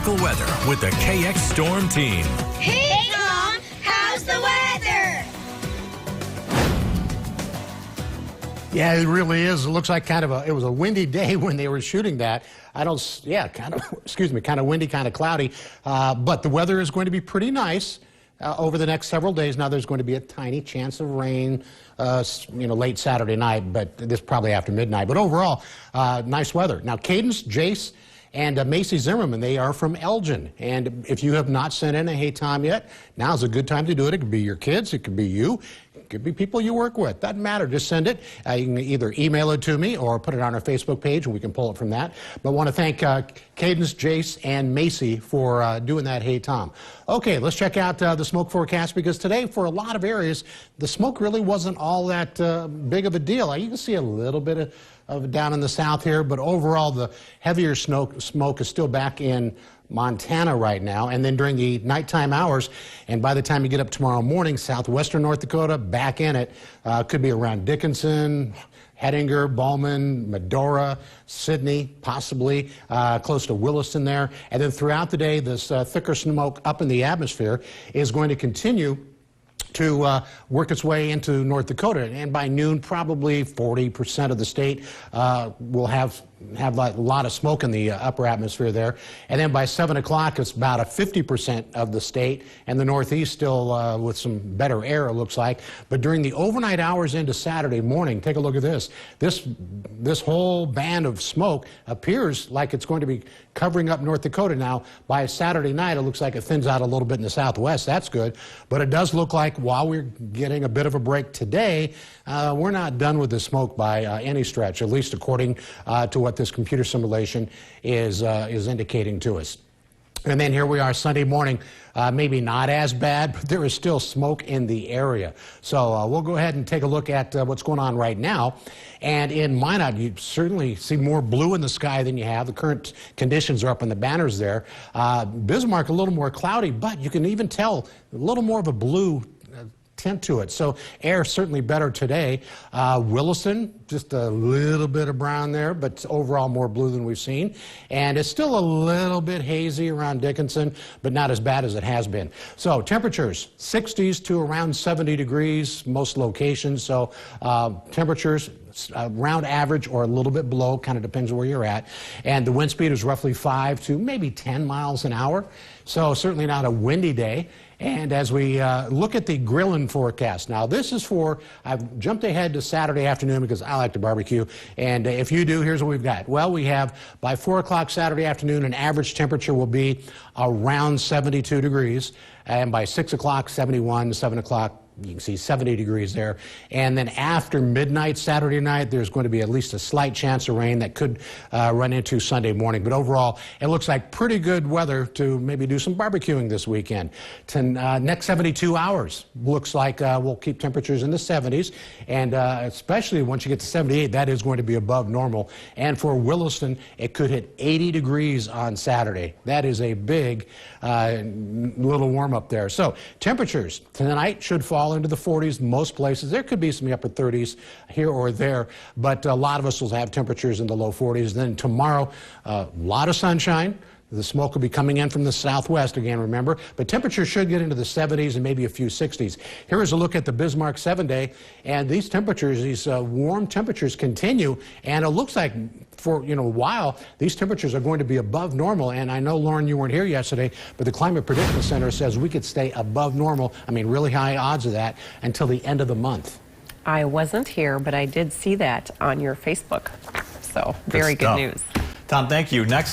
local weather with the KX Storm Team. Hey, Mom, how's the weather? Yeah, it really is. It looks like it was a windy day when they were shooting that. kind of windy, kind of cloudy. But the weather is going to be pretty nice over the next several days. Now there's going to be a tiny chance of rain, late Saturday night, but this probably after midnight. But overall, nice weather. Now Cadence, Jace, and Macy Zimmerman, they are from Elgin. And if you have not sent in a hey Tom yet, now's a good time to do it. It could be your kids, it could be you, it could be people you work with. Doesn't matter, just send it. You can either email it to me or put it on our Facebook page and we can pull it from that. But I want to thank Cadence, Jace, and Macy for doing that hey Tom. Okay, let's check out the smoke forecast, because today for a lot of areas, the smoke really wasn't all that big of a deal. You can see a little bit of down in the south here, but overall the heavier smoke is still back in Montana right now. And then during the nighttime hours, and by the time you get up tomorrow morning, southwestern North Dakota, back in it, could be around Dickinson, Hettinger, Ballman, Medora, Sidney, possibly close to Williston there. And then throughout the day, this thicker smoke up in the atmosphere is going to continue to work its way into North Dakota. And by noon, probably 40% of the state will have a lot of smoke in the upper atmosphere there. And then by 7 o'clock, it's about a 50% of the state, and the Northeast still with some better air, it looks like. But during the overnight hours into Saturday morning, take a look at this. This whole band of smoke appears like it's going to be covering up North Dakota. Now, by Saturday night, it looks like it thins out a little bit in the southwest. That's good. But it does look like while we're getting a bit of a break today, we're not done with the smoke by any stretch, at least according to what this computer simulation is indicating to us. And then here we are Sunday morning, maybe not as bad, but there is still smoke in the area. So we'll go ahead and take a look at what's going on right now. And in Minot, you certainly see more blue in the sky than you have. The current conditions are up in the banners there. Bismarck, a little more cloudy, but you can even tell a little more of a blue tint to it. So air certainly better today. Williston, just a little bit of brown there, but overall more blue than we've seen. And it's still a little bit hazy around Dickinson, but not as bad as it has been. So temperatures, 60s to around 70 degrees, most locations. So temperatures around average or a little bit below, kind of depends where you're at. And the wind speed is roughly 5 to maybe 10 miles an hour. So certainly not a windy day. And as we look at the grilling forecast, now this is I've jumped ahead to Saturday afternoon because I like to barbecue. And if you do, here's what we've got. Well, we have by 4 o'clock Saturday afternoon, an average temperature will be around 72 degrees. And by 6 o'clock, 71, 7 o'clock, you can see 70 degrees there. And then after midnight Saturday night, there's going to be at least a slight chance of rain that could run into Sunday morning. But overall, it looks like pretty good weather to maybe do some barbecuing this weekend. Next 72 hours looks like we'll keep temperatures in the 70s. And especially once you get to 78, that is going to be above normal. And for Williston, it could hit 80 degrees on Saturday. That is a big little warm up there. So temperatures tonight should fall into the 40s most places. There could be some upper 30s here or there, but a lot of us will have temperatures in the low 40s. Then tomorrow, a lot of sunshine. The smoke will be coming in from the southwest again, remember, but temperatures should get into the 70s and maybe a few 60s. Here is a look at the Bismarck 7-day, and these temperatures, these warm temperatures continue, and it looks like for a while these temperatures are going to be above normal. And I know, Lauren, you weren't here yesterday, but the Climate Prediction Center says we could stay above normal, I mean really high odds of that, until the end of the month. I wasn't here, but I did see that on your Facebook, so very good news. Tom, thank you. Next.